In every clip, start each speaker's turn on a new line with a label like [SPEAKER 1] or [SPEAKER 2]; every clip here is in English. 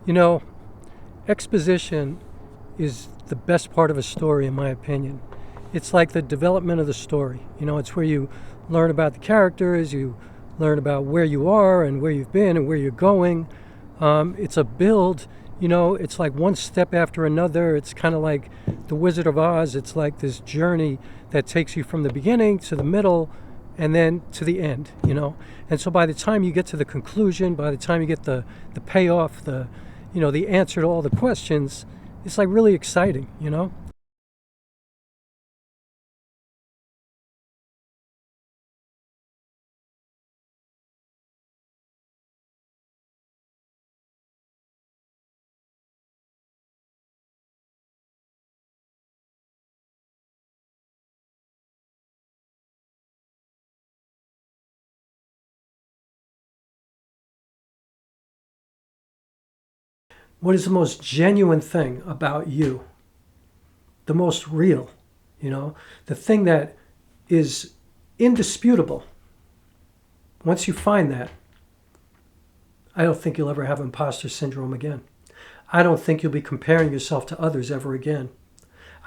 [SPEAKER 1] You know, exposition is the best part of a story, in my opinion. It's like the development of the story. You know, it's where you learn about the characters, you learn about where you are and where you've been and where you're going. It's a build, you know, it's like one step after another. It's kind of like The Wizard of Oz. It's like this journey that takes you from the beginning to the middle and then to the end, you know. And so by the time you get to the conclusion, by the time you get the payoff, the answer to all the questions, it's like really exciting, you know. What is the most genuine thing about you? The most real, you know, the thing that is indisputable. Once you find that, I don't think you'll ever have imposter syndrome again. I don't think you'll be comparing yourself to others ever again.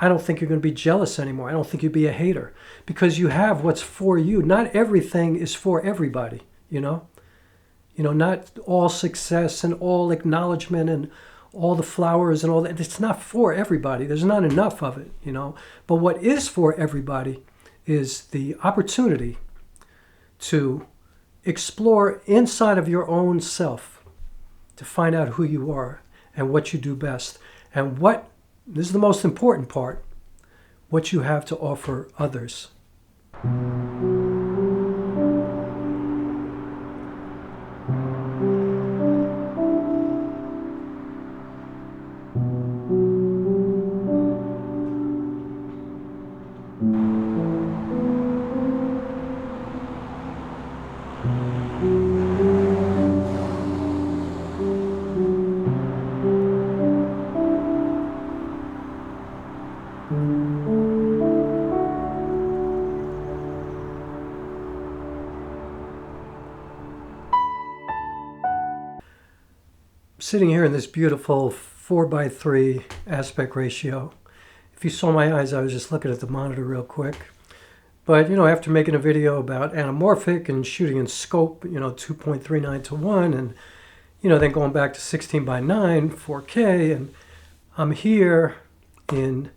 [SPEAKER 1] I don't think you're going to be jealous anymore. I don't think you'll be a hater because you have what's for you. Not everything is for everybody, you know. You know, not all success and all acknowledgement and all the flowers and all that. It's not for everybody. There's not enough of it, you know. But what is for everybody is the opportunity to explore inside of your own self, to find out who you are and what you do best. And this is the most important part, what you have to offer others. Sitting here in this beautiful 4:3 aspect ratio. If you saw my eyes, I was just looking at the monitor real quick. But, you know, after making a video about anamorphic and shooting in scope, you know, 2.39 to 1, and, you know, then going back to 16:9, 4K, and I'm here in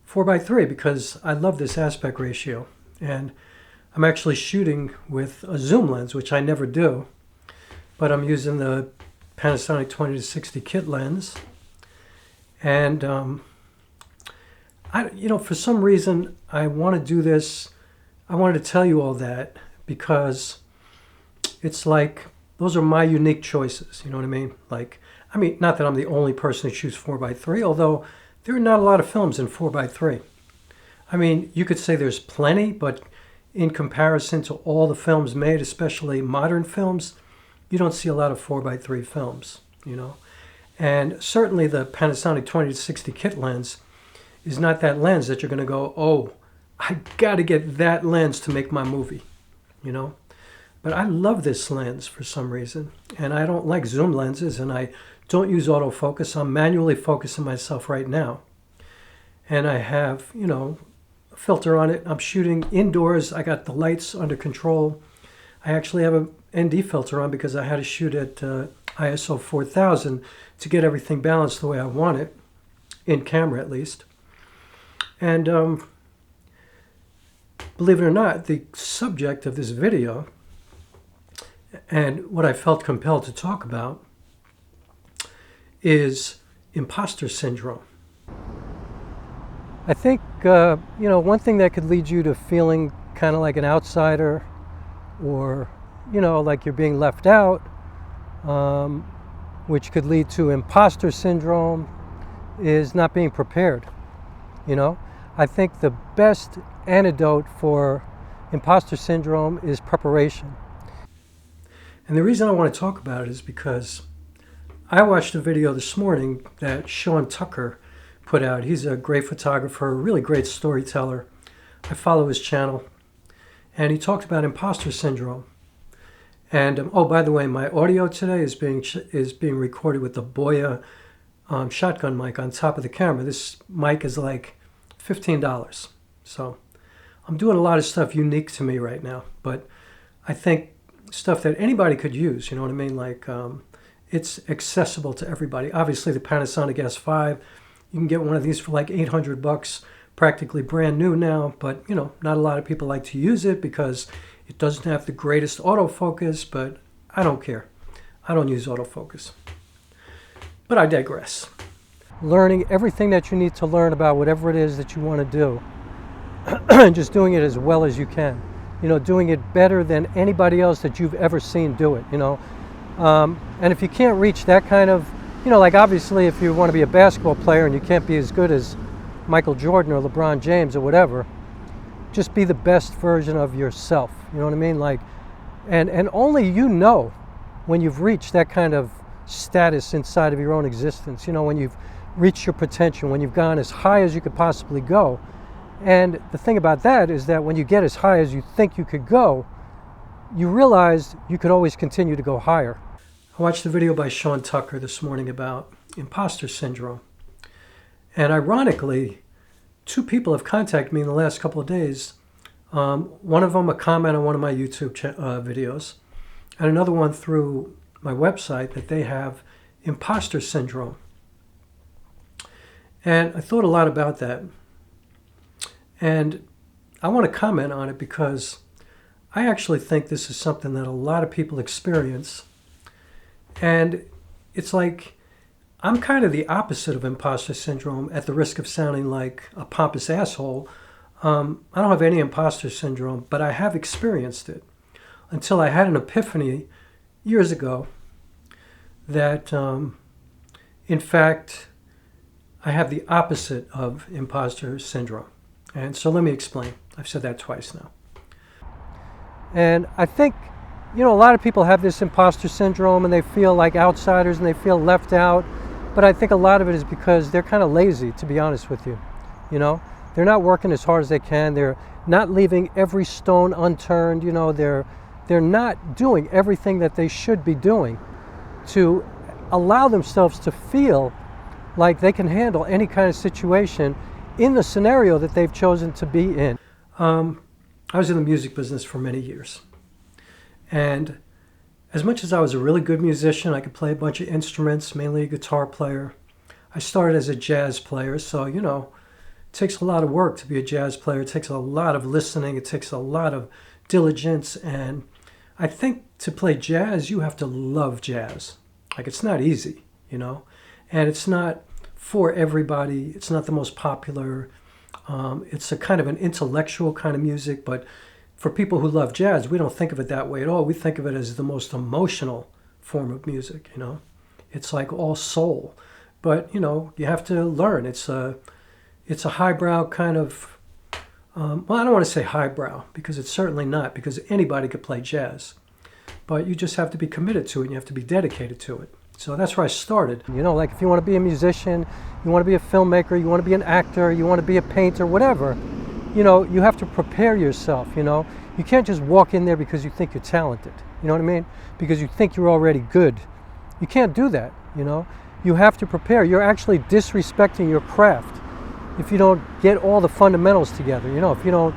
[SPEAKER 1] 4:3 because I love this aspect ratio. And I'm actually shooting with a zoom lens, which I never do, but I'm using the Panasonic 20-60 kit lens. And, for some reason, I want to do this. I wanted to tell you all that because it's like, those are my unique choices. You know what I mean? Not that I'm the only person who shoots 4:3, although there are not a lot of films in 4:3. I mean, you could say there's plenty, but in comparison to all the films made, especially modern films, you don't see a lot of 4:3 films, you know. And certainly the Panasonic 20-60 kit lens is not that lens that you're going to go, oh, I got to get that lens to make my movie, you know. But I love this lens for some reason. And I don't like zoom lenses, and I don't use autofocus. I'm manually focusing myself right now. And I have, you know, a filter on it. I'm shooting indoors. I got the lights under control. I actually have an ND filter on because I had to shoot at ISO 4000 to get everything balanced the way I want it, in camera at least. And believe it or not, the subject of this video and what I felt compelled to talk about is imposter syndrome. I think, one thing that could lead you to feeling kind of like an outsider or, you know, like you're being left out, which could lead to imposter syndrome, is not being prepared, you know. I think the best antidote for imposter syndrome is preparation. And the reason I want to talk about it is because I watched a video this morning that Sean Tucker put out. He's a great photographer, a really great storyteller. I follow his channel. And he talked about imposter syndrome. And oh, by the way, my audio today is being recorded with the Boya shotgun mic on top of the camera. This mic is like $15. So I'm doing a lot of stuff unique to me right now, but I think stuff that anybody could use, you know what I mean? Like it's accessible to everybody. Obviously the Panasonic S5, you can get one of these for like $800, practically brand new now, but you know, not a lot of people like to use it because it doesn't have the greatest autofocus, but I don't care. I don't use autofocus. But I digress. Learning everything that you need to learn about whatever it is that you want to do, and just doing it as well as you can. You know, doing it better than anybody else that you've ever seen do it, you know. And if you can't reach that kind of, you know, like obviously if you want to be a basketball player and you can't be as good as Michael Jordan or LeBron James or whatever, just be the best version of yourself. You know what I mean? Like, and only you know when you've reached that kind of status inside of your own existence. You know, when you've reached your potential, when you've gone as high as you could possibly go. And the thing about that is that when you get as high as you think you could go, you realize you could always continue to go higher. I watched a video by Sean Tucker this morning about imposter syndrome. And ironically, 2 people have contacted me in the last couple of days. One of them a comment on one of my YouTube videos, and another one through my website that they have imposter syndrome. And I thought a lot about that. And I want to comment on it because I actually think this is something that a lot of people experience. And it's like, I'm kind of the opposite of imposter syndrome, at the risk of sounding like a pompous asshole. I don't have any imposter syndrome, but I have experienced it until I had an epiphany years ago that, in fact, I have the opposite of imposter syndrome. And so let me explain. I've said that twice now. And I think, you know, a lot of people have this imposter syndrome and they feel like outsiders and they feel left out. But I think a lot of it is because they're kind of lazy, to be honest with you. You know, they're not working as hard as they can. They're not leaving every stone unturned. You know, they're not doing everything that they should be doing to allow themselves to feel like they can handle any kind of situation in the scenario that they've chosen to be in. I was in the music business for many years. And as much as I was a really good musician, I could play a bunch of instruments, mainly a guitar player. I started as a jazz player, so, you know, it takes a lot of work to be a jazz player. It takes a lot of listening. It takes a lot of diligence. And I think to play jazz, you have to love jazz. Like, it's not easy, you know, and it's not for everybody. It's not the most popular. It's a kind of an intellectual kind of music, but for people who love jazz, we don't think of it that way at all. We think of it as the most emotional form of music, you know. It's like all soul. But, you know, you have to learn. It's a highbrow kind of, well, I don't want to say highbrow, because it's certainly not, because anybody could play jazz. But you just have to be committed to it, and you have to be dedicated to it. So that's where I started. You know, like if you want to be a musician, you want to be a filmmaker, you want to be an actor, you want to be a painter, whatever, you know, you have to prepare yourself, you know. You can't just walk in there because you think you're talented, you know what I mean? Because you think you're already good. You can't do that, you know. You have to prepare. You're actually disrespecting your craft if you don't get all the fundamentals together, you know, if you don't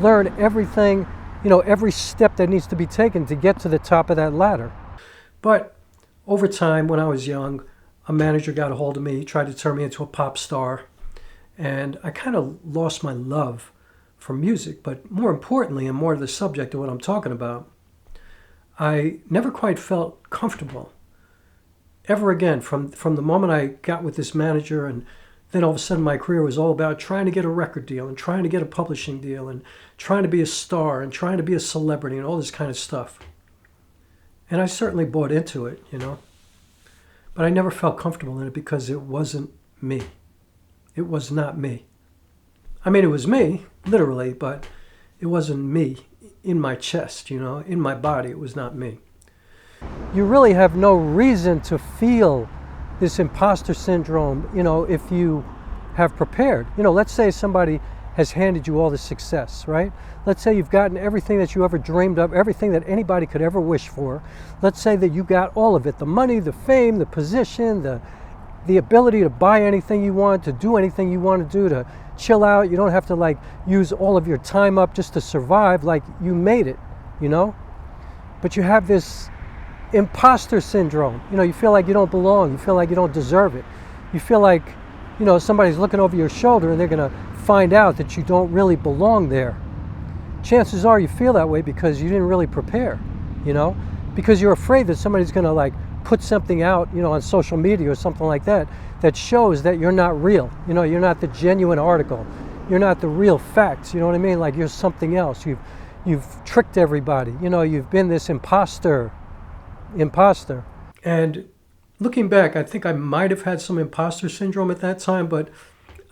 [SPEAKER 1] learn everything, you know, every step that needs to be taken to get to the top of that ladder. But over time, when I was young, a manager got a hold of me, tried to turn me into a pop star, and I kind of lost my love for music. But more importantly, and more to the subject of what I'm talking about, I never quite felt comfortable ever again from the moment I got with this manager. And then all of a sudden my career was all about trying to get a record deal and trying to get a publishing deal and trying to be a star and trying to be a celebrity and all this kind of stuff. And I certainly bought into it, you know. But I never felt comfortable in it because it wasn't me. It was not me. I mean, it was me, literally, but it wasn't me in my chest, you know, in my body. It was not me. You really have no reason to feel this imposter syndrome, you know, if you have prepared. You know, let's say somebody has handed you all the success, right? Let's say you've gotten everything that you ever dreamed of, everything that anybody could ever wish for. Let's say that you got all of it, the money, the fame, the position, the ability to buy anything you want, to do anything you want to do, to chill out. You don't have to like use all of your time up just to survive. Like, you made it, you know? But you have this imposter syndrome. You know, you feel like you don't belong. You feel like you don't deserve it. You feel like, you know, somebody's looking over your shoulder and they're going to find out that you don't really belong there. Chances are you feel that way because you didn't really prepare, you know, because you're afraid that somebody's going to like put something out, you know, on social media or something like that, that shows that you're not real. You know, you're not the genuine article. You're not the real facts. You know what I mean? Like, you're something else. You've tricked everybody. You know, you've been this imposter. And looking back, I think I might have had some imposter syndrome at that time, but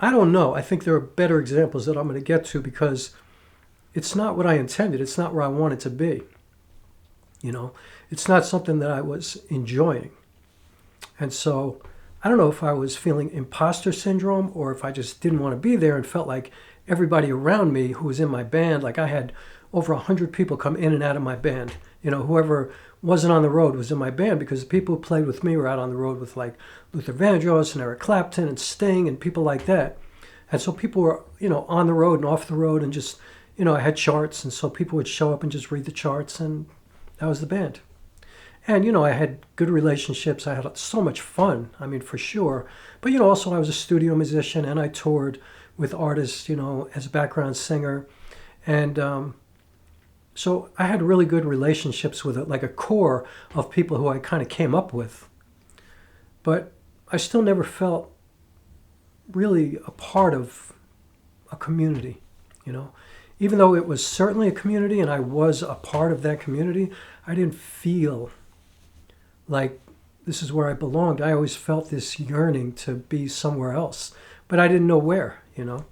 [SPEAKER 1] I don't know. I think there are better examples that I'm going to get to, because it's not what I intended. It's not where I wanted to be. You know, it's not something that I was enjoying. And so I don't know if I was feeling imposter syndrome or if I just didn't want to be there and felt like everybody around me who was in my band, like I had over 100 people come in and out of my band. You know, whoever wasn't on the road was in my band, because the people who played with me were out on the road with like Luther Vandross and Eric Clapton and Sting and people like that. And so people were, you know, on the road and off the road, and just, you know, I had charts, and so people would show up and just read the charts, and that was the band. And, you know, I had good relationships. I had so much fun, I mean, for sure. But, you know, also I was a studio musician, and I toured with artists, you know, as a background singer. And so I had really good relationships with it, like a core of people who I kind of came up with. But I still never felt really a part of a community, you know. Even though it was certainly a community and I was a part of that community, I didn't feel like this is where I belonged. I always felt this yearning to be somewhere else, but I didn't know where, you know.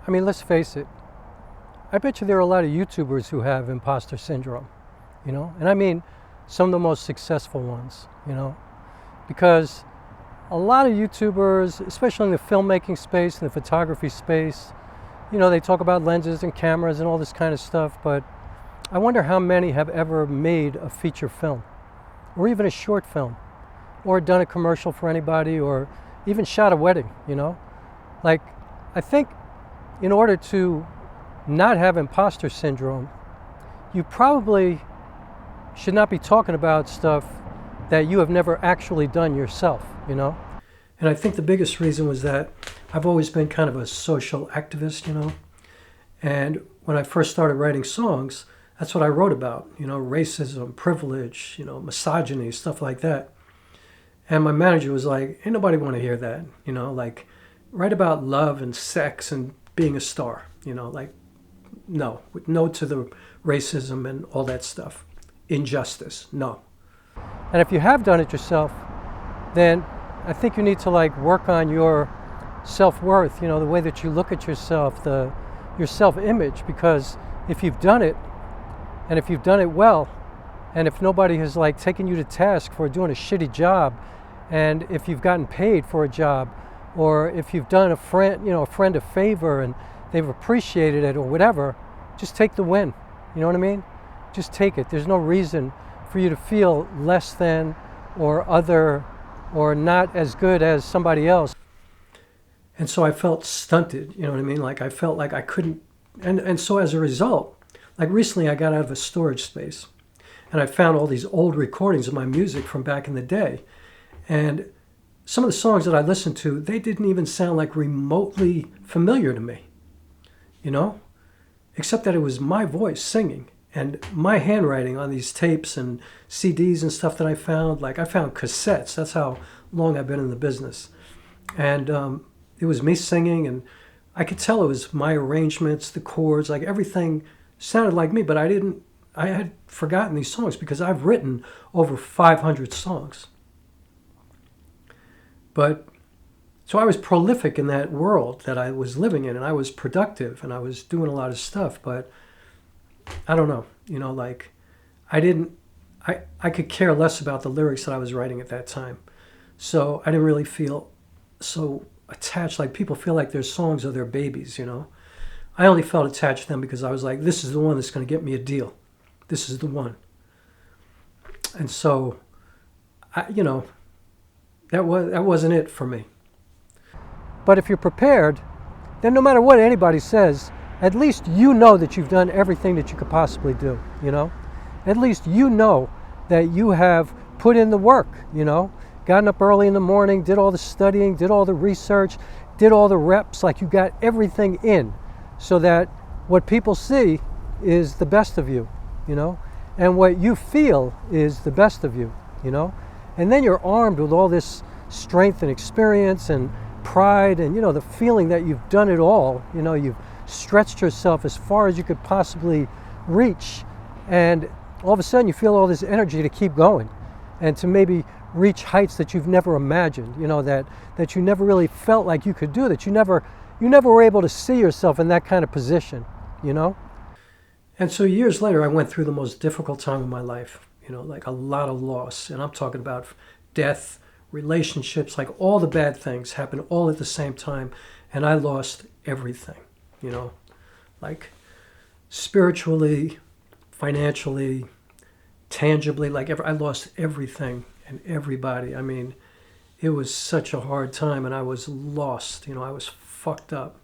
[SPEAKER 1] I mean, let's face it. I bet you there are a lot of YouTubers who have imposter syndrome, you know? And I mean some of the most successful ones, you know? Because a lot of YouTubers, especially in the filmmaking space and the photography space, you know, they talk about lenses and cameras and all this kind of stuff, but I wonder how many have ever made a feature film, or even a short film, or done a commercial for anybody, or even shot a wedding, you know? Like, I think in order to not have imposter syndrome, you probably should not be talking about stuff that you have never actually done yourself, you know? And I think the biggest reason was that I've always been kind of a social activist, you know? And when I first started writing songs, that's what I wrote about, you know, racism, privilege, you know, misogyny, stuff like that. And my manager was like, ain't nobody want to hear that, you know, like, write about love and sex and being a star, you know, like, no to the racism and all that stuff. Injustice, no. And if you have done it yourself, then I think you need to like work on your self-worth, you know, the way that you look at yourself, your self-image, because if you've done it, and if you've done it well, and if nobody has like taken you to task for doing a shitty job, and if you've gotten paid for a job, or if you've done a friend a favor and they've appreciated it or whatever, just take the win. You know what I mean? Just take it. There's no reason for you to feel less than or other or not as good as somebody else. And so I felt stunted, you know what I mean? Like I felt like I couldn't, and so as a result, like recently I got out of a storage space and I found all these old recordings of my music from back in the day. And some of the songs that I listened to, they didn't even sound like remotely familiar to me, you know? Except that it was my voice singing and my handwriting on these tapes and CDs and stuff that I found. Like I found cassettes. That's how long I've been in the business. And it was me singing, and I could tell it was my arrangements, the chords, like everything sounded like me, but I had forgotten these songs because I've written over 500 songs. But so I was prolific in that world that I was living in, and I was productive, and I was doing a lot of stuff, but I don't know, you know, like I could care less about the lyrics that I was writing at that time. So I didn't really feel so attached, like people feel like their songs are their babies, you know. I only felt attached to them because I was like, this is the one that's going to get me a deal. This is the one. And so, you know, that wasn't it for me. But if you're prepared, then no matter what anybody says, at least you know that you've done everything that you could possibly do, you know? At least you know that you have put in the work, you know? Gotten up early in the morning, did all the studying, did all the research, did all the reps, like you got everything in so that what people see is the best of you, you know? And what you feel is the best of you, you know? And then you're armed with all this strength and experience and pride and, you know, the feeling that you've done it all, you know, you've stretched yourself as far as you could possibly reach, and all of a sudden you feel all this energy to keep going and to maybe reach heights that you've never imagined, you know, that you never really felt like you could do, that you never were able to see yourself in that kind of position, you know? And so years later, I went through the most difficult time of my life, you know, like a lot of loss. And I'm talking about death, relationships, like all the bad things happened all at the same time. And I lost everything, you know, like spiritually, financially, tangibly, like I lost everything and everybody. I mean, it was such a hard time and I was lost, you know, I was fucked up.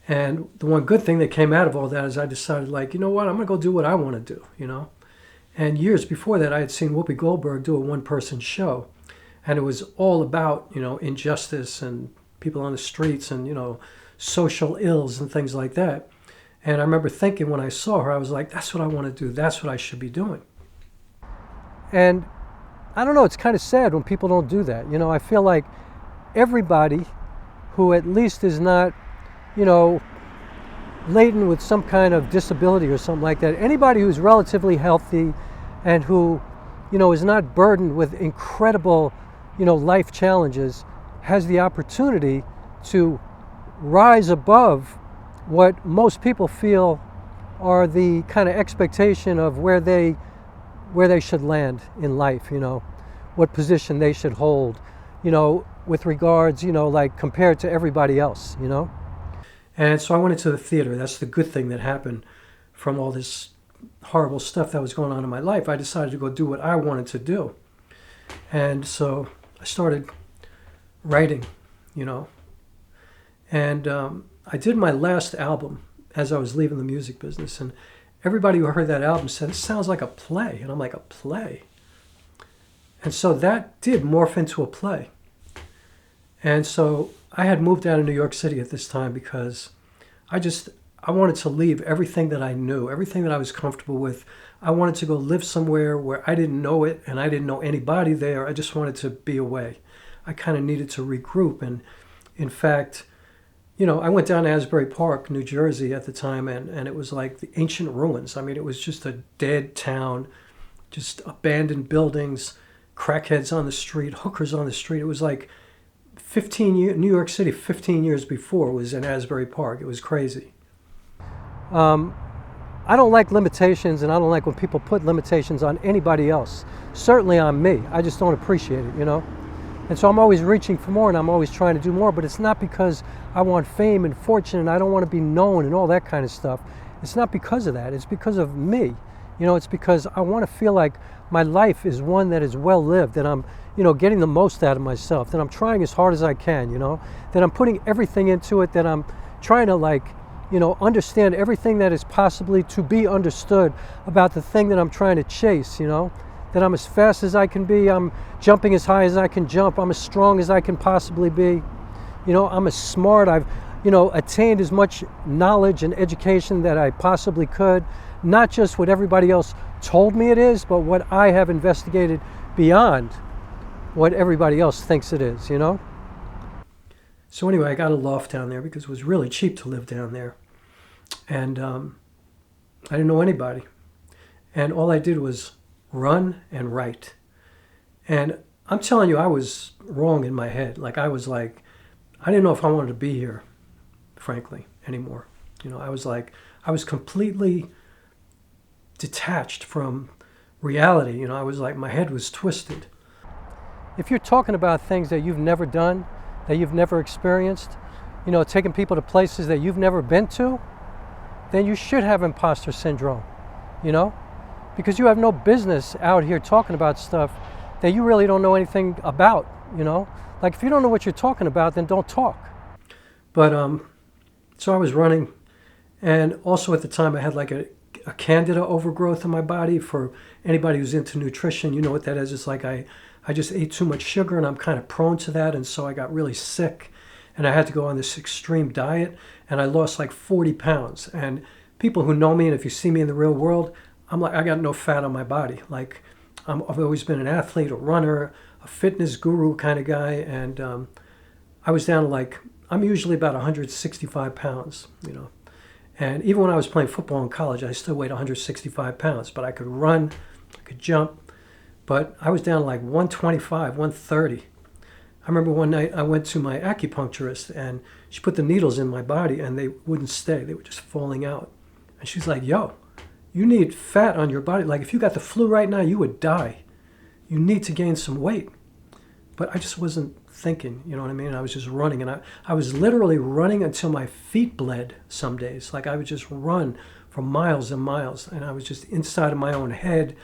[SPEAKER 1] And the one good thing that came out of all that is I decided, like, you know what, I'm going to go do what I want to do, you know. And years before that, I had seen Whoopi Goldberg do a one-person show. And it was all about, you know, injustice and people on the streets and, you know, social ills and things like that. And I remember thinking when I saw her, I was like, that's what I want to do. That's what I should be doing. And I don't know, it's kind of sad when people don't do that. You know, I feel like everybody who at least is not, you know, laden with some kind of disability or something like that, anybody who's relatively healthy and who, you know, is not burdened with incredible, you know, life challenges, has the opportunity to rise above what most people feel are the kind of expectation of where they should land in life, you know, what position they should hold, you know, with regards, you know, like compared to everybody else, you know. And so I went into the theater. That's the good thing that happened from all this horrible stuff that was going on in my life. I decided to go do what I wanted to do. And so I started writing, you know. And I did my last album as I was leaving the music business. And everybody who heard that album said, it sounds like a play. And I'm like, a play? And so that did morph into a play. And so I had moved out of New York City at this time because I wanted to leave everything that I knew, everything that I was comfortable with. I wanted to go live somewhere where I didn't know it and I didn't know anybody there. I just wanted to be away. I kind of needed to regroup. And in fact, you know, I went down to Asbury Park, New Jersey at the time, and it was like the ancient ruins. I mean, it was just a dead town, just abandoned buildings, crackheads on the street, hookers on the street. It was like New York City 15 years before was in Asbury Park. It was crazy. I don't like limitations, and I don't like when people put limitations on anybody else. Certainly on me. I just don't appreciate it, you know? And so I'm always reaching for more, and I'm always trying to do more, but it's not because I want fame and fortune, and I don't want to be known and all that kind of stuff. It's not because of that. It's because of me. You know, it's because I want to feel like my life is one that is well lived, that I'm, you know, getting the most out of myself, that I'm trying as hard as I can, you know, that I'm putting everything into it, that I'm trying to, like, you know, understand everything that is possibly to be understood about the thing that I'm trying to chase, you know, that I'm as fast as I can be, I'm jumping as high as I can jump, I'm as strong as I can possibly be, you know, I'm as smart, I've, you know, attained as much knowledge and education that I possibly could, not just what everybody else told me it is, but what I have investigated beyond what everybody else thinks it is, you know? So anyway, I got a loft down there because it was really cheap to live down there. And I didn't know anybody. And all I did was run and write. And I'm telling you, I was wrong in my head. Like, I was like, I didn't know if I wanted to be here, frankly, anymore. You know, I was completely detached from reality. You know, I was like, my head was twisted. If you're talking about things that you've never done, that you've never experienced, you know, taking people to places that you've never been to, then you should have imposter syndrome, you know? Because you have no business out here talking about stuff that you really don't know anything about, you know? Like, if you don't know what you're talking about, then don't talk. But, so I was running, and also at the time I had like a candida overgrowth in my body. For anybody who's into nutrition, you know what that is. It's like I just ate too much sugar, and I'm kind of prone to that, and so I got really sick, and I had to go on this extreme diet, and I lost like 40 pounds. And people who know me, and if you see me in the real world, I'm like, I got no fat on my body. Like, I've always been an athlete, a runner, a fitness guru kind of guy, and I was down to like, I'm usually about 165 pounds, you know. And even when I was playing football in college, I still weighed 165 pounds, but I could run, I could jump, but I was down to like 125, 130. I remember one night I went to my acupuncturist, and she put the needles in my body, and they wouldn't stay. They were just falling out. And she's like, yo, you need fat on your body. Like, if you got the flu right now, you would die. You need to gain some weight. But I just wasn't thinking, you know what I mean? I was just running, and I was literally running until my feet bled some days. Like, I would just run for miles and miles, and I was just inside of my own head.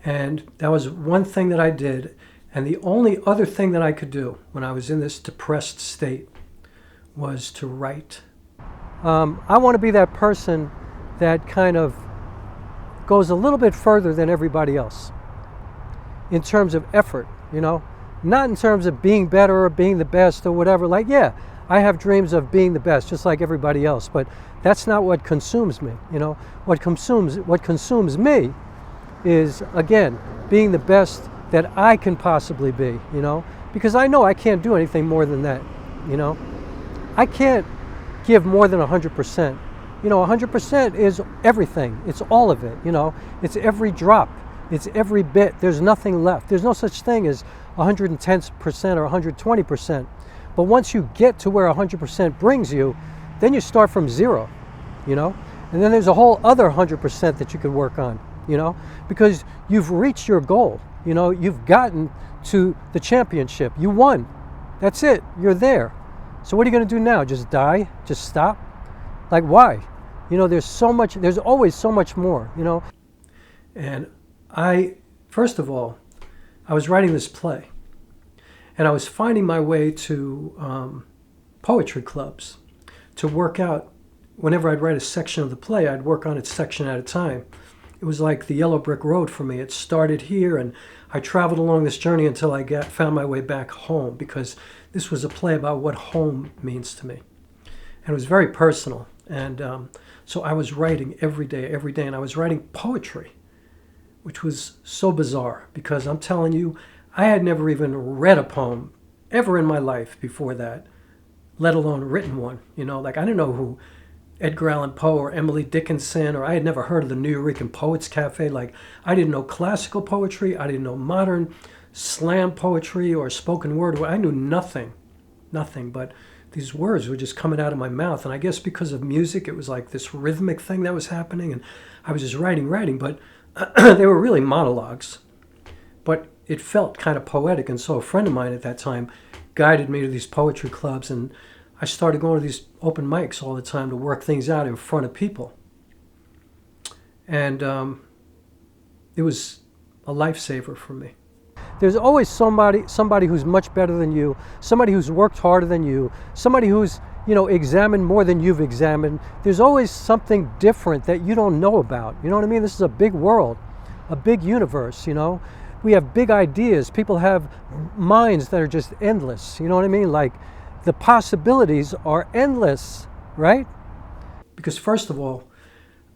[SPEAKER 1] And that was one thing that I did. And the only other thing that I could do when I was in this depressed state was to write. I want to be that person that kind of goes a little bit further than everybody else in terms of effort, you know? Not in terms of being better or being the best or whatever. Like, yeah, I have dreams of being the best just like everybody else, but that's not what consumes me, you know? What consumes me is, again, being the best that I can possibly be, you know? Because I know I can't do anything more than that, you know? I can't give more than 100%. You know, 100% is everything. It's all of it, you know? It's every drop. It's every bit. There's nothing left. There's no such thing as 110% or 120%. But once you get to where 100% brings you, then you start from zero, you know? And then there's a whole other 100% that you could work on, you know? Because you've reached your goal, you know? You've gotten to the championship. You won. That's it. You're there. So what are you going to do now? Just die? Just stop? Like, why? You know, there's always so much more, you know? And first of all, I was writing this play, and I was finding my way to poetry clubs to work out. Whenever I'd write a section of the play, I'd work on it section at a time. It was like the yellow brick road for me. It started here, and I traveled along this journey until I found my way back home, because this was a play about what home means to me. And it was very personal. And so I was writing every day, and I was writing poetry, which was so bizarre, because I'm telling you, I had never even read a poem ever in my life before that, let alone written one. You know, like, I didn't know who Edgar Allan Poe or Emily Dickinson, or I had never heard of the New Eureka Poets Cafe. Like, I didn't know classical poetry. I didn't know modern slam poetry or spoken word. I knew nothing, but these words were just coming out of my mouth. And I guess because of music, it was like this rhythmic thing that was happening, and I was just writing, but they were really monologues. But it felt kind of poetic, and so a friend of mine at that time guided me to these poetry clubs, and I started going to these open mics all the time to work things out in front of people. And it was a lifesaver for me. There's always somebody who's much better than you, somebody who's worked harder than you, somebody who's, you know, examined more than you've examined. There's always something different that you don't know about. You know what I mean? This is a big world, a big universe, you know? We have big ideas. People have minds that are just endless. You know what I mean? Like, the possibilities are endless, right? Because first of all,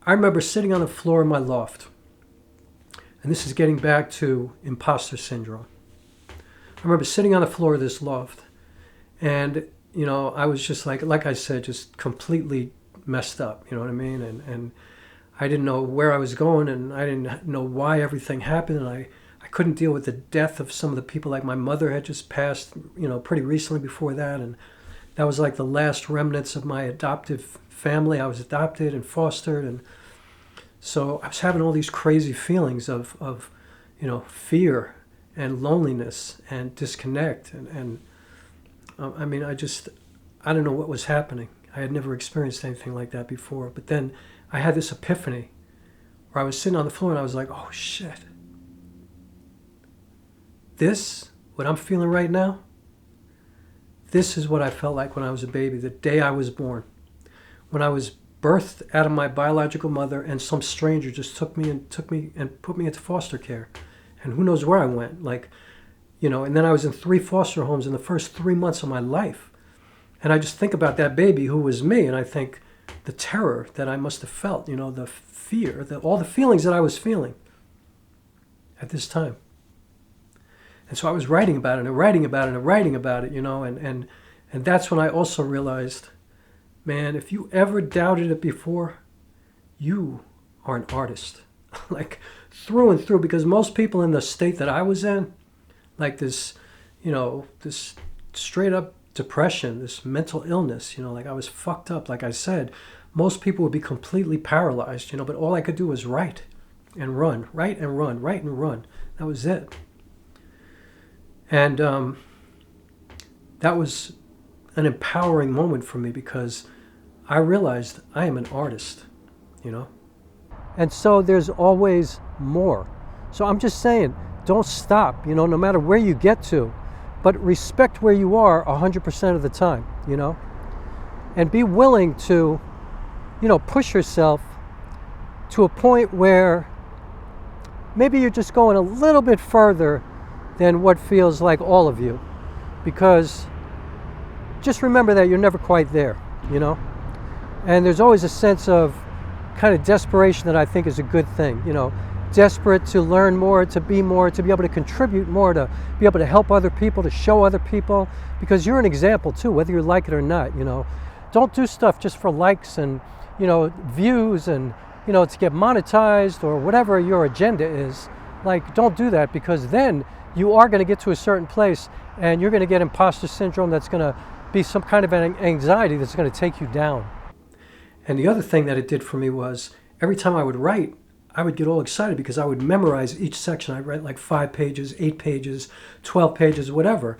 [SPEAKER 1] I remember sitting on the floor in my loft, and this is getting back to imposter syndrome. I remember sitting on the floor of this loft, and, you know, I was just like I said, just completely messed up, you know what I mean? And I didn't know where I was going, and I didn't know why everything happened, and I couldn't deal with the death of some of the people. Like, my mother had just passed, you know, pretty recently before that, and that was like the last remnants of my adoptive family. I was adopted and fostered, and so I was having all these crazy feelings of you know, fear and loneliness and disconnect, and I mean, I don't know what was happening. I had never experienced anything like that before. But then I had this epiphany where I was sitting on the floor and I was like, oh shit. This, what I'm feeling right now, this is what I felt like when I was a baby, the day I was born. When I was birthed out of my biological mother and some stranger just took me and put me into foster care. And who knows where I went. Like, you know, and then I was in 3 foster homes in the first 3 months of my life. And I just think about that baby who was me, and I think the terror that I must have felt, you know, the fear, all the feelings that I was feeling at this time. And so I was writing about it and writing about it and writing about it, you know, and that's when I also realized, man, if you ever doubted it before, you are an artist. Like through and through, because most people in the state that I was in, like this, you know, this straight up depression, this mental illness, you know, like I was fucked up, like I said, most people would be completely paralyzed, you know, but all I could do was write and run, write and run, write and run. That was it. And that was an empowering moment for me because I realized I am an artist, you know. And so there's always more. So I'm just saying, don't stop, you know, no matter where you get to, but respect where you are 100% of the time, you know, and be willing to, you know, push yourself to a point where maybe you're just going a little bit further than what feels like all of you, because just remember that you're never quite there, you know, and there's always a sense of kind of desperation that I think is a good thing, you know, desperate to learn more, to be more, to be able to contribute more, to be able to help other people, to show other people, because you're an example too, whether you like it or not, you know. Don't do stuff just for likes and, you know, views and, you know, to get monetized or whatever your agenda is. Like, don't do that, because then you are going to get to a certain place and you're going to get imposter syndrome that's going to be some kind of an anxiety that's going to take you down. And the other thing that it did for me was every time I would write, I would get all excited because I would memorize each section. I'd write like 5 pages, 8 pages, 12 pages, whatever.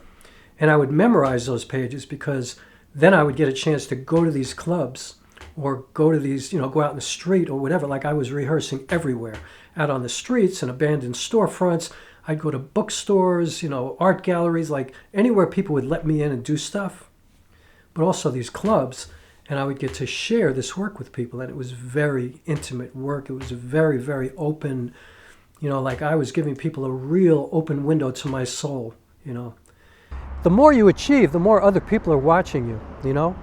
[SPEAKER 1] And I would memorize those pages because then I would get a chance to go to these clubs or go to these, you know, go out in the street or whatever. Like I was rehearsing everywhere, out on the streets and abandoned storefronts. I'd go to bookstores, you know, art galleries, like anywhere people would let me in and do stuff. But also these clubs. And I would get to share this work with people. And it was very intimate work. It was very, very open. You know, like I was giving people a real open window to my soul, you know. The more you achieve, the more other people are watching you, you know.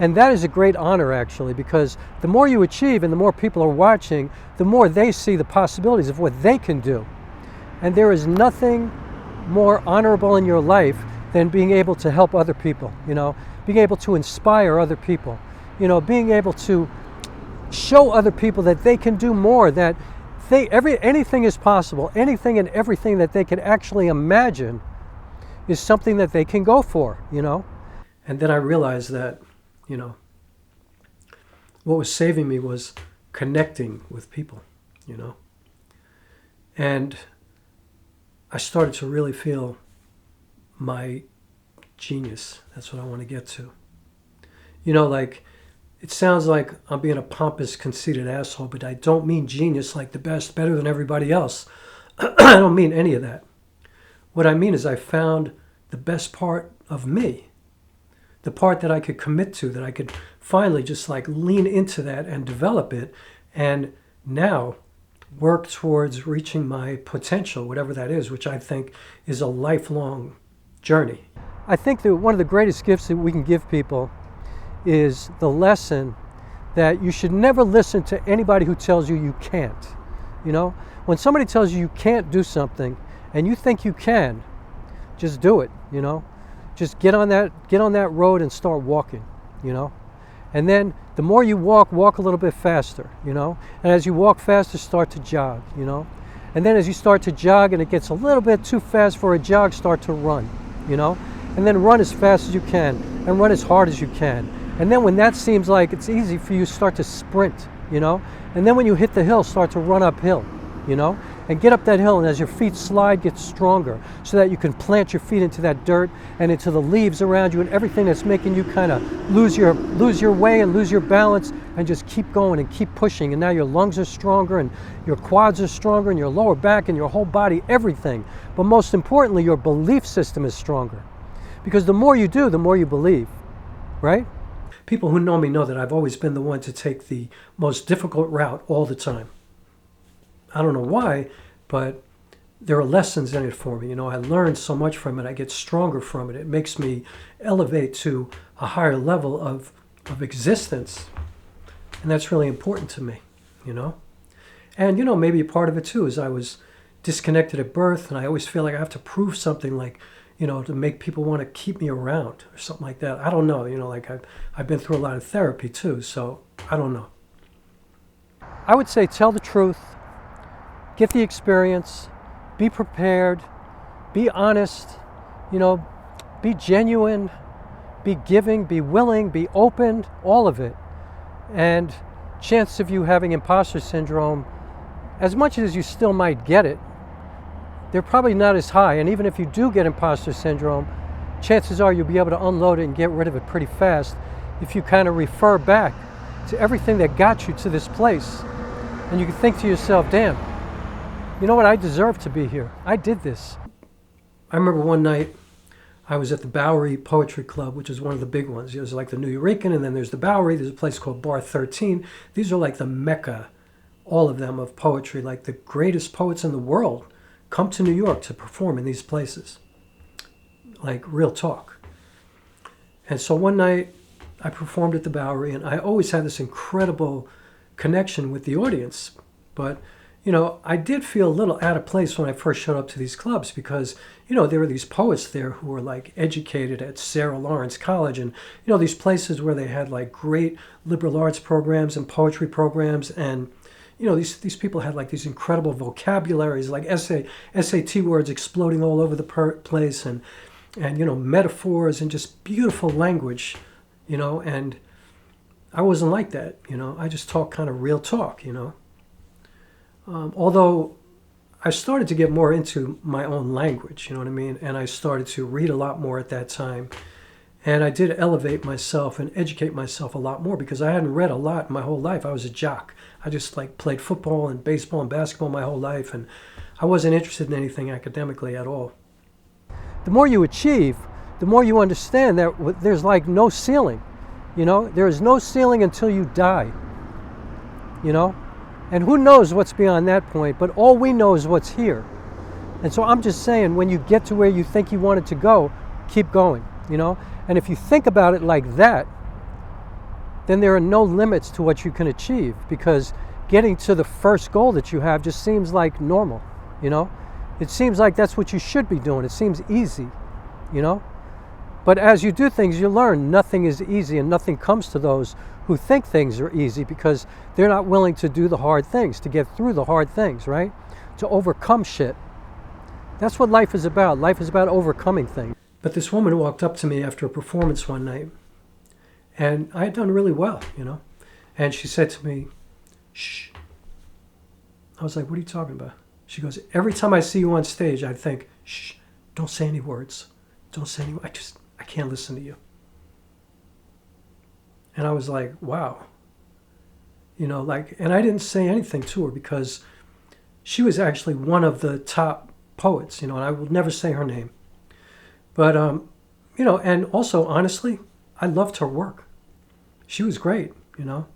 [SPEAKER 1] And that is a great honor, actually, because the more you achieve and the more people are watching, the more they see the possibilities of what they can do. And there is nothing more honorable in your life than being able to help other people, you know, being able to inspire other people, you know, being able to show other people that they can do more, that anything is possible, anything and everything that they can actually imagine is something that they can go for, you know. And then I realized that, you know, what was saving me was connecting with people, you know. And I started to really feel my genius. That's what I want to get to. You know, like, it sounds like I'm being a pompous, conceited asshole, but I don't mean genius like the best, better than everybody else. I don't mean any of that. What I mean is I found the best part of me, the part that I could commit to, that I could finally just like lean into that and develop it, and now work towards reaching my potential, whatever that is, which I think is a lifelong journey. I think that one of the greatest gifts that we can give people is the lesson that you should never listen to anybody who tells you you can't. You know, when somebody tells you you can't do something and you think you can, just do it, you know. Just get on that road and start walking, you know. And then the more you walk a little bit faster, you know. And as you walk faster, start to jog, you know. And then as you start to jog and it gets a little bit too fast for a jog, start to run, you know. And then run as fast as you can and run as hard as you can. And then when that seems like it's easy for you, start to sprint, you know. And then when you hit the hill, start to run uphill, you know. and get up that hill, and as your feet slide, get stronger so that you can plant your feet into that dirt and into the leaves around you and everything that's making you kind of lose your way and lose your balance, and just keep going and keep pushing. And now your lungs are stronger and your quads are stronger and your lower back and your whole body, everything. But most importantly, your belief system is stronger, because the more you do, the more you believe, right? People who know me know that I've always been the one to take the most difficult route all the time. I don't know why, but there are lessons in it for me. You know, I learn so much from it. I get stronger from it. It makes me elevate to a higher level of existence. And that's really important to me, you know. And, you know, maybe a part of it too is I was disconnected at birth, and I always feel like I have to prove something, like, you know, to make people want to keep me around or something like that. I don't know, you know, like I've been through a lot of therapy too, so I don't know. I would say tell the truth, get the experience, be prepared, be honest, you know, be genuine, be giving, be willing, be open, all of it. And chances of you having imposter syndrome, as much as you still might get it, they're probably not as high. And even if you do get imposter syndrome, chances are you'll be able to unload it and get rid of it pretty fast if you kind of refer back to everything that got you to this place. And you can think to yourself, damn, you know what, I deserve to be here. I did this. I remember one night I was at the Bowery Poetry Club, which is one of the big ones. There's like the New Eurekan, and then there's the Bowery. There's a place called Bar 13. These are like the Mecca, all of them, of poetry. Like the greatest poets in the world come to New York to perform in these places. Like real talk. And so one night I performed at the Bowery, and I always had this incredible connection with the audience. But, you know, I did feel a little out of place when I first showed up to these clubs, because, you know, there were these poets there who were like educated at Sarah Lawrence College, and, you know, these places where they had like great liberal arts programs and poetry programs, and, you know, these people had like these incredible vocabularies, like SAT words exploding all over the place, and you know, metaphors and just beautiful language, you know. And I wasn't like that, you know. I just talk kind of real talk, you know. Although I started to get more into my own language, you know what I mean? And I started to read a lot more at that time. And I did elevate myself and educate myself a lot more, because I hadn't read a lot my whole life. I was a jock. I just like played football and baseball and basketball my whole life, and I wasn't interested in anything academically at all. The more you achieve, the more you understand that there's like no ceiling, you know? There is no ceiling until you die, you know? And who knows what's beyond that point, but all we know is what's here. And so I'm just saying, when you get to where you think you wanted to go, keep going, you know? And if you think about it like that, then there are no limits to what you can achieve, because getting to the first goal that you have just seems like normal, you know? It seems like that's what you should be doing. It seems easy, you know? But as you do things, you learn nothing is easy, and nothing comes to those who think things are easy, because they're not willing to do the hard things, to get through the hard things, right? To overcome shit. That's what life is about. Life is about overcoming things. But this woman walked up to me after a performance one night, and I had done really well, you know? And she said to me, shh. I was like, what are you talking about? She goes, every time I see you on stage, I think, shh, don't say any words. Don't say any words. I can't listen to you. And I was like, wow. You know, like, and I didn't say anything to her, because she was actually one of the top poets, you know, and I will never say her name. But, you know, and also, honestly, I loved her work. She was great, you know.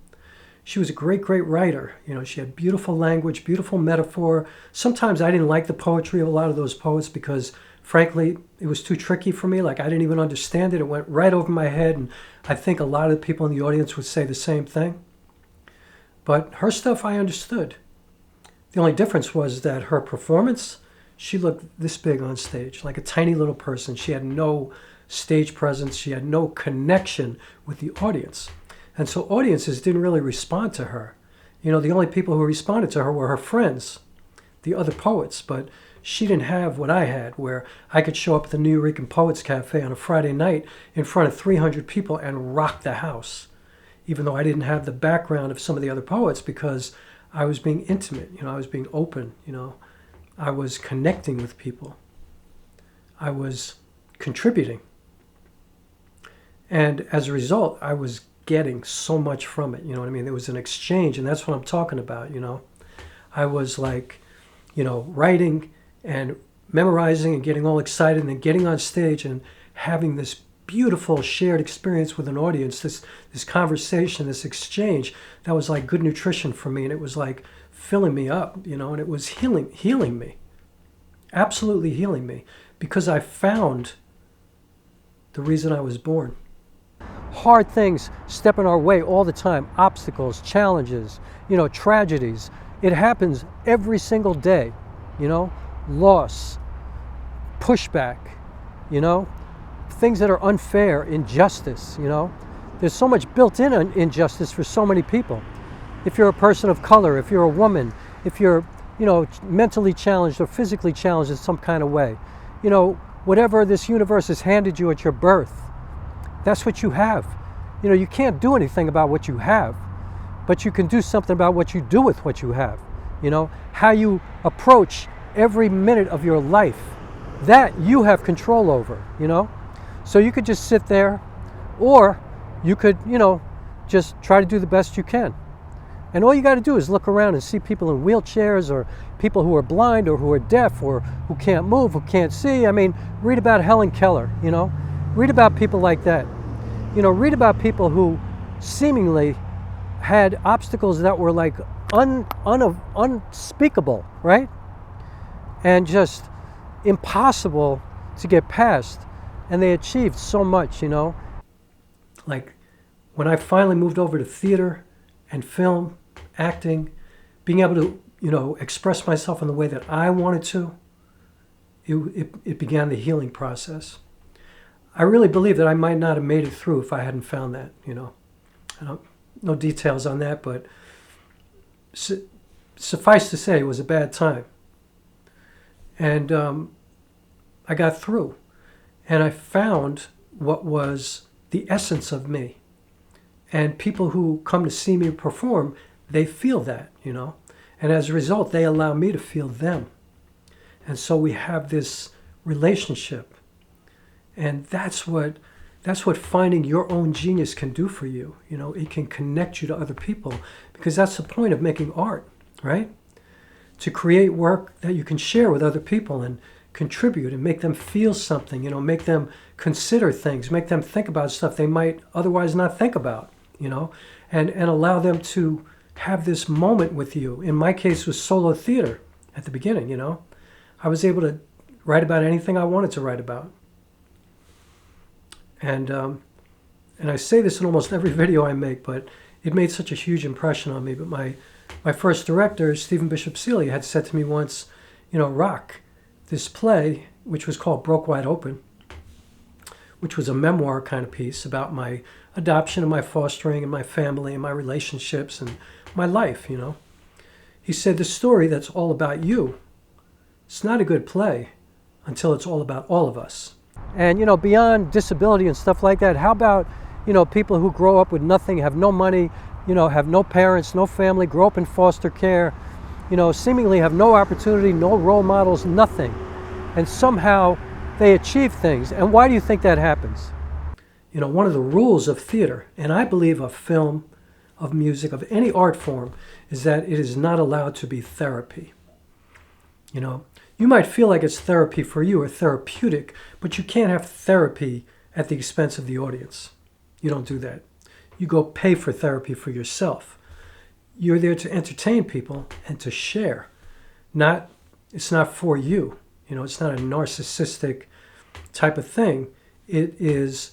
[SPEAKER 1] She was a great, great writer. You know, she had beautiful language, beautiful metaphor. Sometimes I didn't like the poetry of a lot of those poets, because, frankly, it was too tricky for me. Like, I didn't even understand it. It went right over my head, and I think a lot of the people in the audience would say the same thing. But her stuff I understood. The only difference was that her performance, she looked this big on stage, like a tiny little person. She had no stage presence. She had no connection with the audience. And so audiences didn't really respond to her. You know, the only people who responded to her were her friends, the other poets. But she didn't have what I had, where I could show up at the New Eurekan Poets Cafe on a Friday night in front of 300 people and rock the house, even though I didn't have the background of some of the other poets, because I was being intimate, you know, I was being open, you know, I was connecting with people. I was contributing. And as a result, I was getting so much from it. You know what I mean? There was an exchange, and that's what I'm talking about, you know. I was like, you know, writing and memorizing and getting all excited and then getting on stage and having this beautiful shared experience with an audience, this conversation, this exchange that was like good nutrition for me, and it was like filling me up, you know, and it was healing me, absolutely healing me, because I found the reason I was born. Hard things step in our way all the time, obstacles, challenges, you know, tragedies. It happens every single day, you know, loss, pushback, you know, things that are unfair, injustice, you know. There's so much built-in injustice for so many people. If you're a person of color, if you're a woman, if you're, you know, mentally challenged or physically challenged in some kind of way, you know, whatever this universe has handed you at your birth, that's what you have. You know, you can't do anything about what you have, but you can do something about what you do with what you have. You know, how you approach every minute of your life, that you have control over, you know. So you could just sit there, or you could, you know, just try to do the best you can. And all you got to do is look around and see people in wheelchairs, or people who are blind, or who are deaf, or who can't move, who can't see. I mean, read about Helen Keller, you know. Read about people like that. You know, read about people who seemingly had obstacles that were like unspeakable, right? And just impossible to get past. And they achieved so much, you know. Like when I finally moved over to theater and film, acting, being able to, you know, express myself in the way that I wanted to, it began the healing process. I really believe that I might not have made it through if I hadn't found that, you know. No details on that, but suffice to say, it was a bad time. And I got through. And I found what was the essence of me. And people who come to see me perform, they feel that, you know. And as a result, they allow me to feel them. And so we have this relationship. And that's what finding your own genius can do for you. You know, it can connect you to other people, because that's the point of making art, right? To create work that you can share with other people and contribute and make them feel something, you know, make them consider things, make them think about stuff they might otherwise not think about, you know, and allow them to have this moment with you. In my case, it was solo theater at the beginning, you know. I was able to write about anything I wanted to write about. And I say this in almost every video I make, but it made such a huge impression on me. But my first director, Stephen Bishop Seeley, had said to me once, you know, Rock, this play, which was called Broke Wide Open, which was a memoir kind of piece about my adoption and my fostering and my family and my relationships and my life, you know. He said, the story that's all about you, it's not a good play until it's all about all of us. And, you know, beyond disability and stuff like that, how about, you know, people who grow up with nothing, have no money, you know, have no parents, no family, grow up in foster care, you know, seemingly have no opportunity, no role models, nothing. And somehow they achieve things. And why do you think that happens? You know, one of the rules of theater, and I believe of film, of music, of any art form, is that it is not allowed to be therapy. You know, you might feel like it's therapy for you or therapeutic, but you can't have therapy at the expense of the audience. You don't do that. You go pay for therapy for yourself. You're there to entertain people and to share. It's not for you. You know, it's not a narcissistic type of thing. It is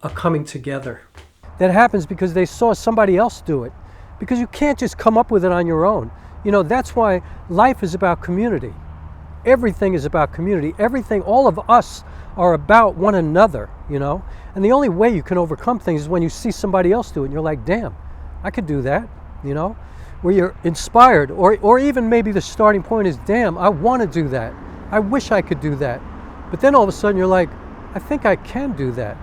[SPEAKER 1] a coming together. That happens because they saw somebody else do it. Because you can't just come up with it on your own. You know, that's why life is about community. Everything is about community. Everything, all of us are about one another, you know. And the only way you can overcome things is when you see somebody else do it and you're like, damn, I could do that, you know. Where you're inspired, or even maybe the starting point is, damn, I want to do that. I wish I could do that. But then all of a sudden you're like, I think I can do that.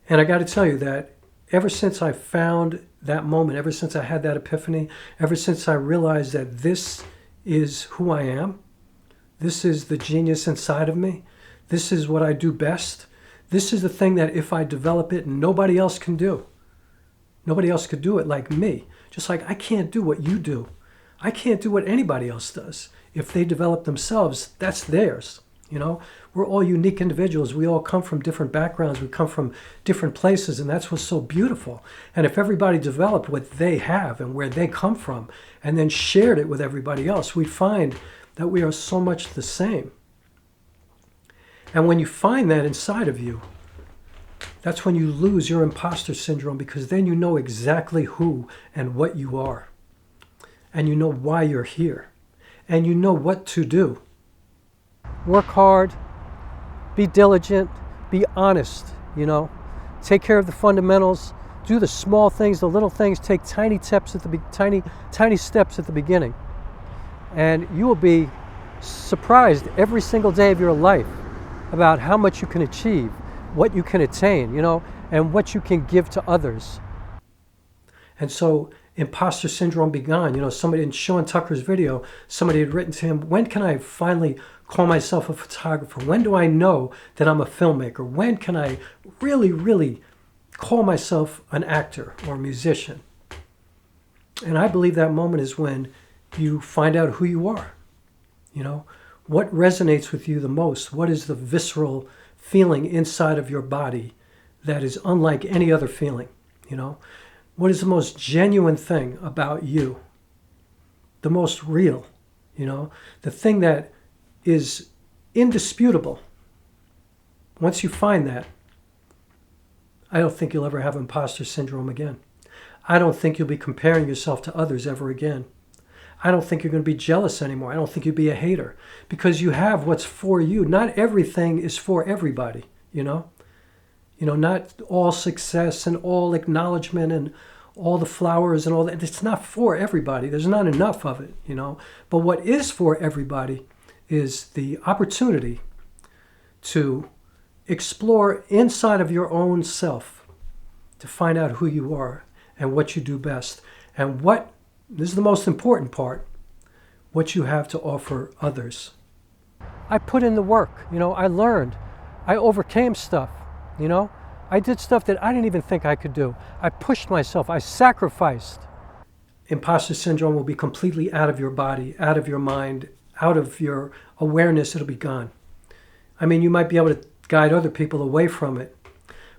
[SPEAKER 1] And I got to tell you that ever since I found that moment, ever since I had that ephany, ever since I realized that this is who I am, This is the genius inside of me. This is what I do best. This is the thing that if I develop it, nobody else can do. Nobody else could do it like me. Just like I can't do what you do. I can't do what anybody else does. If they develop themselves, that's theirs. You know, we're all unique individuals. We all come from different backgrounds. We come from different places, and that's what's so beautiful. And if everybody developed what they have and where they come from and then shared it with everybody else, we'd find that we are so much the same. And when you find that inside of you, that's when you lose your imposter syndrome, because then you know exactly who and what you are. And you know why you're here. And you know what to do. Work hard, be diligent, be honest, you know. Take care of the fundamentals, do the small things, the little things, take tiny steps at the beginning. And you will be surprised every single day of your life about how much you can achieve, what you can attain, you know, and what you can give to others. And so imposter syndrome began. You know, somebody in Sean Tucker's video, somebody had written to him, when can I finally call myself a photographer? When do I know that I'm a filmmaker? When can I really, really call myself an actor or a musician? And I believe that moment is when you find out who you are. You know, what resonates with you the most? What is the visceral feeling inside of your body that is unlike any other feeling? You know, what is the most genuine thing about you? The most real, you know, the thing that is indisputable. Once you find that, I don't think you'll ever have imposter syndrome again. I don't think you'll be comparing yourself to others ever again. I don't think you're going to be jealous anymore. I don't think you'll be a hater, because you have what's for you. Not everything is for everybody, you know. You know, not all success and all acknowledgement and all the flowers and all that. It's not for everybody. There's not enough of it, you know. But what is for everybody is the opportunity to explore inside of your own self, to find out who you are and what you do best, and what, this is the most important part, what you have to offer others. I put in the work, you know, I learned, I overcame stuff, you know, I did stuff that I didn't even think I could do. I pushed myself, I sacrificed. Imposter syndrome will be completely out of your body, out of your mind, out of your awareness. It'll be gone. I mean, you might be able to guide other people away from it,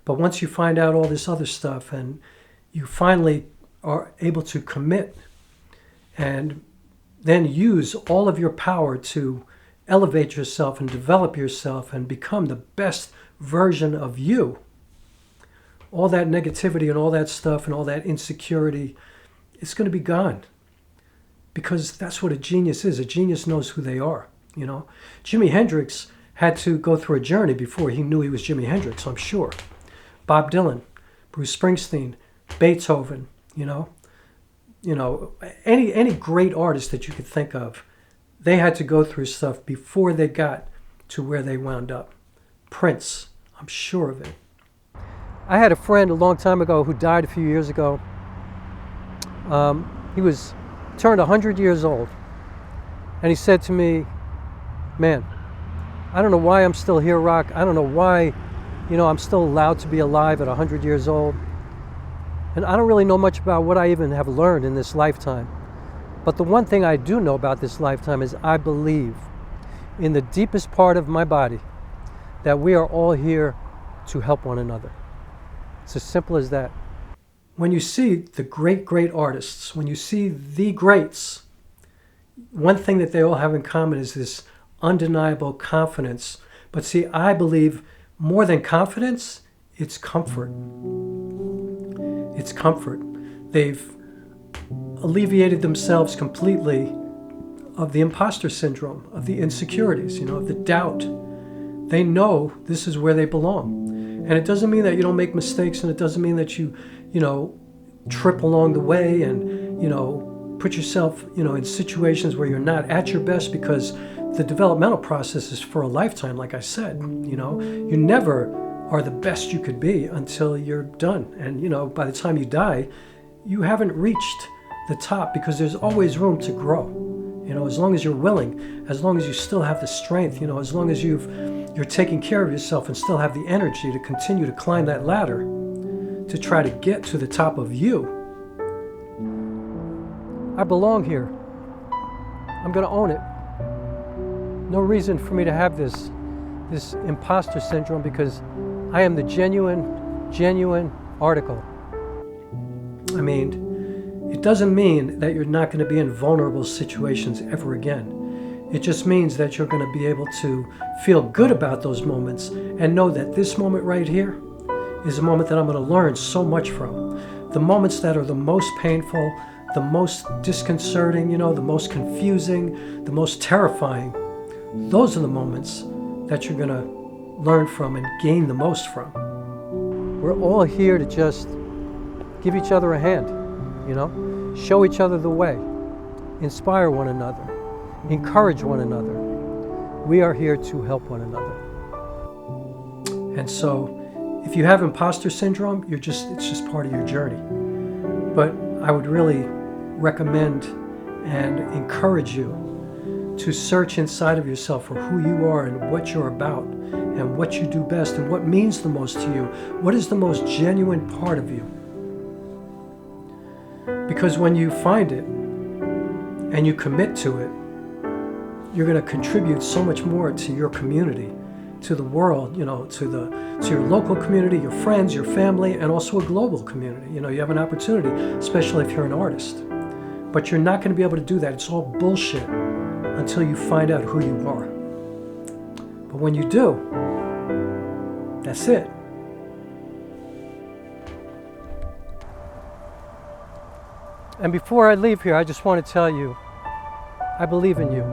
[SPEAKER 1] but once you find out all this other stuff and you finally are able to commit and then use all of your power to elevate yourself and develop yourself and become the best version of you, all that negativity and all that stuff and all that insecurity, it's going to be gone. Because that's what a genius is. A genius knows who they are, you know. Jimi Hendrix had to go through a journey before he knew he was Jimi Hendrix, I'm sure. Bob Dylan, Bruce Springsteen, Beethoven, you know, any great artist that you could think of, they had to go through stuff before they got to where they wound up. Prince, I'm sure of it. I had a friend a long time ago who died a few years ago. He turned 100 years old, and he said to me, man, I don't know why I'm still here, Rock. I don't know why, you know, I'm still allowed to be alive at 100 years old. And I don't really know much about what I even have learned in this lifetime. But the one thing I do know about this lifetime is I believe in the deepest part of my body that we are all here to help one another. It's as simple as that. When you see the great, great artists, when you see the greats, one thing that they all have in common is this undeniable confidence. But see, I believe more than confidence, it's comfort. It's comfort. They've alleviated themselves completely of the imposter syndrome, of the insecurities, you know, of the doubt. They know this is where they belong. And it doesn't mean that you don't make mistakes, and it doesn't mean that you trip along the way and, put yourself, in situations where you're not at your best, because the developmental process is for a lifetime, like I said. You never are the best you could be until you're done. And, by the time you die, you haven't reached the top, because there's always room to grow. You know, as long as you're willing, as long as you still have the strength, you know, as long as you're taking care of yourself and still have the energy to continue to climb that ladder to try to get to the top of you. I belong here. I'm going to own it. No reason for me to have this imposter syndrome, because I am the genuine article. I mean, it doesn't mean that you're not going to be in vulnerable situations ever again. It just means that you're going to be able to feel good about those moments and know that this moment right here is a moment that I'm going to learn so much from. The moments that are the most painful, the most disconcerting, you know, the most confusing, the most terrifying, those are the moments that you're going to learn from and gain the most from. We're all here to just give each other a hand, you know, show each other the way, inspire one another, encourage one another. We are here to help one another. And so if you have imposter syndrome, it's just part of your journey. But I would really recommend and encourage you to search inside of yourself for who you are and what you're about and what you do best and what means the most to you. What is the most genuine part of you? Because when you find it and you commit to it, you're going to contribute so much more to your community, to the world, you know, to your local community, your friends, your family, and also a global community. You know, you have an opportunity, especially if you're an artist. But you're not going to be able to do that. It's all bullshit until you find out who you are. But when you do, that's it. And before I leave here, I just want to tell you, I believe in you.